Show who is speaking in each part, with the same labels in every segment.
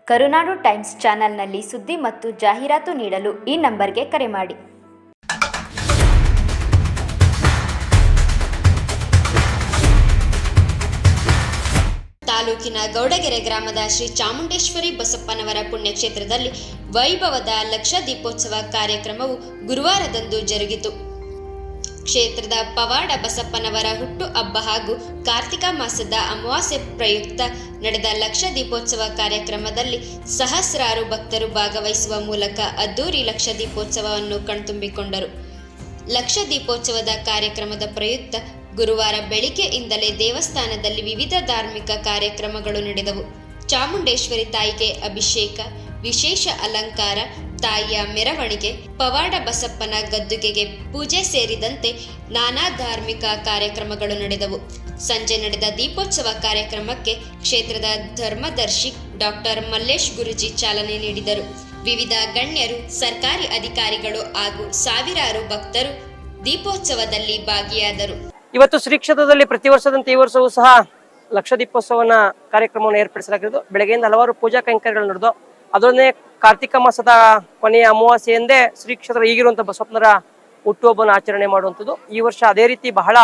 Speaker 1: ಕರುನಾಡು times ಚಾನೆಲ್ನಲ್ಲಿ ಸುದ್ದಿ ಮತ್ತು ಜಾಹೀರಾತು ನೀಡಲು ಈ ನಂಬರ್ಗೆ ಕರೆ ಮಾಡಿ.
Speaker 2: ತಾಲೂಕಿನ ಗೌಡಗೆರೆ ಗ್ರಾಮದ ಶ್ರೀ ಚಾಮುಂಡೇಶ್ವರಿ ಬಸಪ್ಪನವರ ಪುಣ್ಯಕ್ಷೇತ್ರದಲ್ಲಿ ವೈಭವದ ಲಕ್ಷ ದೀಪೋತ್ಸವ ಕಾರ್ಯಕ್ರಮವು ಗುರುವಾರದಂದು ಜರುಗಿತು. ಕ್ಷೇತ್ರದ ಪವಾಡ ಬಸಪ್ಪನವರ ಹುಟ್ಟು ಹಬ್ಬ ಹಾಗೂ ಕಾರ್ತಿಕ ಮಾಸದ ಅಮಾವಾಸ್ಯೆ ಪ್ರಯುಕ್ತ ನಡೆದ ಲಕ್ಷ ದೀಪೋತ್ಸವ ಕಾರ್ಯಕ್ರಮದಲ್ಲಿ ಸಹಸ್ರಾರು ಭಕ್ತರು ಭಾಗವಹಿಸುವ ಮೂಲಕ ಅದ್ದೂರಿ ಲಕ್ಷ ದೀಪೋತ್ಸವವನ್ನು ಕಣ್ತುಂಬಿಕೊಂಡರು. ಲಕ್ಷ ದೀಪೋತ್ಸವದ ಕಾರ್ಯಕ್ರಮದ ಪ್ರಯುಕ್ತ ಗುರುವಾರ ಬೆಳಿಗ್ಗೆಯಿಂದಲೇ ದೇವಸ್ಥಾನದಲ್ಲಿ ವಿವಿಧ ಧಾರ್ಮಿಕ ಕಾರ್ಯಕ್ರಮಗಳು ನಡೆದವು. ಚಾಮುಂಡೇಶ್ವರಿ ತಾಯಿಗೆ ಅಭಿಷೇಕ, ವಿಶೇಷ ಅಲಂಕಾರ, ತಾಯಿಯ ಮೆರವಣಿಗೆ, ಪವಾಡ ಬಸಪ್ಪನ ಗದ್ದುಗೆಗೆ ಪೂಜೆ ಸೇರಿದಂತೆ ನಾನಾ ಧಾರ್ಮಿಕ ಕಾರ್ಯಕ್ರಮಗಳು ನಡೆದವು. ಸಂಜೆ ನಡೆದ ದೀಪೋತ್ಸವ ಕಾರ್ಯಕ್ರಮಕ್ಕೆ ಕ್ಷೇತ್ರದ ಧರ್ಮದರ್ಶಿ ಡಾಕ್ಟರ್ ಮಲ್ಲೇಶ್ ಗುರೂಜಿ ಚಾಲನೆ ನೀಡಿದರು. ವಿವಿಧ ಗಣ್ಯರು, ಸರ್ಕಾರಿ ಅಧಿಕಾರಿಗಳು ಹಾಗೂ ಸಾವಿರಾರು ಭಕ್ತರು ದೀಪೋತ್ಸವದಲ್ಲಿ ಭಾಗಿಯಾದರು.
Speaker 3: ಇವತ್ತು ಶ್ರೀ ಕ್ಷೇತ್ರದಲ್ಲಿ ಪ್ರತಿ ವರ್ಷದಂತೆ ಈ ವರ್ಷವೂ ಸಹ ಲಕ್ಷ ದೀಪೋತ್ಸವನ ಕಾರ್ಯಕ್ರಮವನ್ನು ಏರ್ಪಡಿಸಲಾಗಿದ್ದು, ಬೆಳಗ್ಗೆಯಿಂದ ಹಲವಾರು ಪೂಜಾ ಕೈಂಕರ್ಯಗಳು ನಡೆದು, ಅದರನ್ನೇ ಕಾರ್ತಿಕ ಮಾಸದ ಕೊನೆಯ ಅಮಾವಾಸ್ಯೆಯಂದೇ ಶ್ರೀ ಕ್ಷೇತ್ರ ಈಗಿರುವಂತಹ ಬಸವಪ್ಪನವರ ಹುಟ್ಟುಹಬ್ಬನ ಆಚರಣೆ ಮಾಡುವಂಥದ್ದು. ಈ ವರ್ಷ ಅದೇ ರೀತಿ ಬಹಳ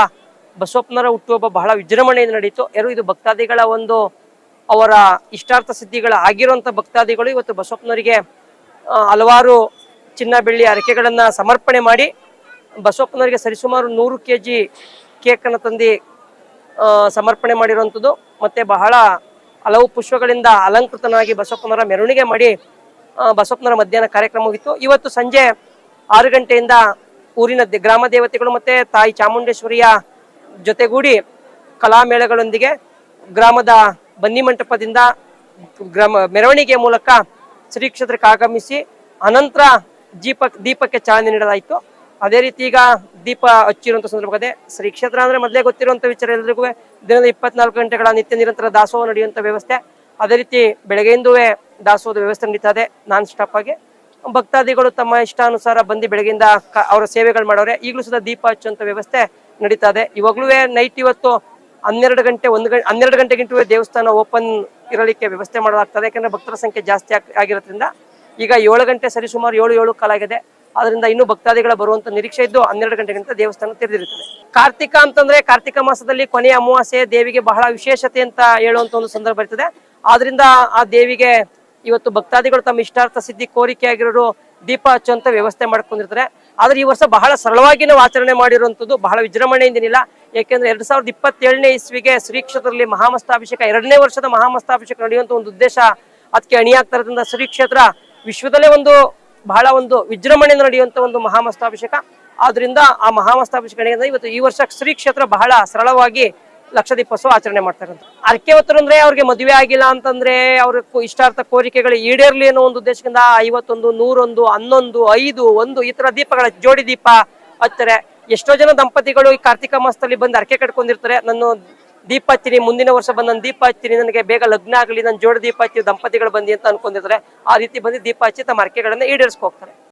Speaker 3: ಬಸವಪ್ಪನವರ ಹುಟ್ಟುಹಬ್ಬ ಬಹಳ ವಿಜೃಂಭಣೆಯಿಂದ ನಡೀತು. ಇದು ಭಕ್ತಾದಿಗಳ ಒಂದು ಅವರ ಇಷ್ಟಾರ್ಥ ಸಿದ್ಧಿಗಳ ಆಗಿರುವಂಥ ಭಕ್ತಾದಿಗಳು ಇವತ್ತು ಬಸವಪ್ಪನವರಿಗೆ ಹಲವಾರು ಚಿನ್ನ ಬೆಳ್ಳಿ ಹರಕೆಗಳನ್ನ ಸಮರ್ಪಣೆ ಮಾಡಿ ಬಸವಪ್ಪನವರಿಗೆ ಸರಿಸುಮಾರು 100 kg ಕೇಕನ್ನು ತಂದು ಸಮರ್ಪಣೆ ಮಾಡಿರುವಂಥದ್ದು. ಮತ್ತೆ ಬಹಳ ಹಲವು ಪುಷ್ಪಗಳಿಂದ ಅಲಂಕೃತನಾಗಿ ಬಸವಪ್ಪನವರ ಮೆರವಣಿಗೆ ಮಾಡಿ ಬಸವಪ್ಪನವರ ಮಧ್ಯಾಹ್ನ ಕಾರ್ಯಕ್ರಮವಿತ್ತು. ಇವತ್ತು ಸಂಜೆ 6 ಗಂಟೆಯಿಂದ ಊರಿನ ಗ್ರಾಮ ದೇವತೆಗಳು ಮತ್ತೆ ತಾಯಿ ಚಾಮುಂಡೇಶ್ವರಿಯ ಜೊತೆಗೂಡಿ ಕಲಾಮೇಳಗಳೊಂದಿಗೆ ಗ್ರಾಮದ ಬನ್ನಿ ಮಂಟಪದಿಂದ ಮೆರವಣಿಗೆ ಮೂಲಕ ಶ್ರೀ ಕ್ಷೇತ್ರಕ್ಕೆ ಆಗಮಿಸಿ ಅನಂತರ ದೀಪಕ್ಕೆ ಚಾಲನೆ ನೀಡಲಾಯಿತು. ಅದೇ ರೀತಿ ಈಗ ದೀಪ ಹಚ್ಚಿರುವಂಥ ಸಂದರ್ಭದಲ್ಲಿ ಶ್ರೀ ಕ್ಷೇತ್ರ ಅಂದ್ರೆ ಮೊದಲೇ ಗೊತ್ತಿರುವಂಥ ವಿಚಾರ, ಎಲ್ರಿಗೂ ದಿನದ 24 ಗಂಟೆಗಳ ನಿತ್ಯ ನಿರಂತರ ದಾಸೋಹ ನಡೆಯುವಂಥ ವ್ಯವಸ್ಥೆ. ಅದೇ ರೀತಿ ಬೆಳಗ್ಗೆಯಿಂದವೇ ದಾಸೋಹದ ವ್ಯವಸ್ಥೆ ನಡೀತಾ ಇದೆ ನಾನ್ ಸ್ಟಾಪ್ ಆಗಿ. ಭಕ್ತಾದಿಗಳು ತಮ್ಮ ಇಷ್ಟಾನುಸಾರ ಬಂದು ಬೆಳಗ್ಗೆಯಿಂದ ಅವರ ಸೇವೆಗಳು ಮಾಡೋರೆ. ಈಗಲೂ ಸಹ ದೀಪ ಹಚ್ಚುವಂಥ ವ್ಯವಸ್ಥೆ ನಡೀತಾ ಇದೆ. ಇವಾಗ್ಲೂ ನೈಟ್ ಇವತ್ತು 12 ಗಂಟೆಗಿಂತೂ ದೇವಸ್ಥಾನ ಓಪನ್ ಇರಲಿಕ್ಕೆ ವ್ಯವಸ್ಥೆ ಮಾಡಲಾಗ್ತದೆ. ಯಾಕಂದ್ರೆ ಭಕ್ತರ ಸಂಖ್ಯೆ ಜಾಸ್ತಿ ಆಗಿರೋದ್ರಿಂದ ಈಗ 7 ಗಂಟೆ ಸರಿಸುಮಾರು 7 ಕಾಲಾಗಿದೆ. ಅದರಿಂದ ಇನ್ನೂ ಭಕ್ತಾದಿಗಳ ಬರುವಂತ ನಿರೀಕ್ಷೆ ಇದ್ದು 12 ಗಂಟೆಗಿಂತ ದೇವಸ್ಥಾನ ತೆರೆದಿರುತ್ತದೆ. ಕಾರ್ತಿಕ ಅಂತಂದ್ರೆ ಕಾರ್ತಿಕ ಮಾಸದಲ್ಲಿ ಕೊನೆಯ ಅಮಾವಾಸ್ಯೆ ದೇವಿಗೆ ಬಹಳ ವಿಶೇಷತೆ ಅಂತ ಹೇಳುವಂತ ಒಂದು ಸಂದರ್ಭ ಇರ್ತದೆ. ಆದ್ರಿಂದ ಆ ದೇವಿಗೆ ಇವತ್ತು ಭಕ್ತಾದಿಗಳು ತಮ್ಮ ಇಷ್ಟಾರ್ಥ ಸಿದ್ಧಿ ಕೋರಿಕೆ ಆಗಿರೋರು ದೀಪ ಹಚ್ಚುವಂತ ವ್ಯವಸ್ಥೆ ಮಾಡ್ಕೊಂಡಿರ್ತಾರೆ. ಆದ್ರೆ ಈ ವರ್ಷ ಬಹಳ ಸರಳವಾಗಿ ನಾವು ಆಚರಣೆ ಮಾಡಿರುವಂತದ್ದು, ಬಹಳ ವಿಜೃಂಭಣೆಯಿಂದೇನಿಲ್ಲ. ಯಾಕೆಂದ್ರೆ 2027ನೇ ಇಸ್ವಿಗೆ ಶ್ರೀ ಕ್ಷೇತ್ರದಲ್ಲಿ ಮಹಾಮಸ್ತಾಭಿಷೇಕ 2ನೇ ವರ್ಷದ ಮಹಾಮಸ್ತಾಭಿಷೇಕ ನಡೆಯುವಂತ ಒಂದು ಉದ್ದೇಶ ಅದಕ್ಕೆ ಅಣಿಯಾಗ್ತಾ ಇರೋದ್ರಿಂದ ಶ್ರೀ ಕ್ಷೇತ್ರ ವಿಶ್ವದಲ್ಲೇ ಬಹಳ ವಿಜೃಂಭಣೆಯಿಂದ ನಡೆಯುವಂತ ಒಂದು ಮಹಾಮಸ್ತಾಭಿಷೇಕ. ಆದ್ರಿಂದ ಆ ಮಹಾಮಸ್ತಾಭಿಷೇಕ ಇವತ್ತು ಈ ವರ್ಷ ಶ್ರೀ ಕ್ಷೇತ್ರ ಬಹಳ ಸರಳವಾಗಿ ಲಕ್ಷ ದೀಪೋತ್ಸವ ಆಚರಣೆ ಮಾಡ್ತಾರೆ. ಅರ್ಕೆವತ್ತರು ಅಂದ್ರೆ ಅವ್ರಿಗೆ ಮದುವೆ ಆಗಿಲ್ಲ ಅಂತಂದ್ರೆ ಅವ್ರ ಇಷ್ಟಾರ್ಥ ಕೋರಿಕೆಗಳು ಈಡೇರ್ಲಿ ಅನ್ನೋ ಒಂದು ಉದ್ದೇಶದಿಂದ 51, 101, 11, 5, 1 ಈ ತರ ದೀಪಗಳ ಜೋಡಿ ದೀಪ ಹಚ್ತಾರೆ. ಎಷ್ಟೋ ಜನ ದಂಪತಿಗಳು ಈ ಕಾರ್ತಿಕ ಮಾಸದಲ್ಲಿ ಬಂದು ಅರ್ಕೆ ಕಟ್ಕೊಂಡಿರ್ತಾರೆ. ನಾನು ದೀಪ ಹಚ್ತೀನಿ, ಮುಂದಿನ ವರ್ಷ ಬಂದು ನಾನು ದೀಪ ಹಚ್ತೀನಿ, ನನಗೆ ಬೇಗ ಲಗ್ನ ಆಗಲಿ, ನಾನು ಜೋಡಿ ದೀಪ ಹಚ್ಚಿ ದಂಪತಿಗಳು ಬಂದಿ ಅಂತ ಅನ್ಕೊಂಡಿರ್ತಾರೆ. ಆ ರೀತಿ ಬಂದು ದೀಪ ಹಚ್ಚಿ ತಮ್ಮ ಅರ್ಕೆಗಳನ್ನ ಈಡೇರಿಸ್ಕೋಗ್ತಾರೆ.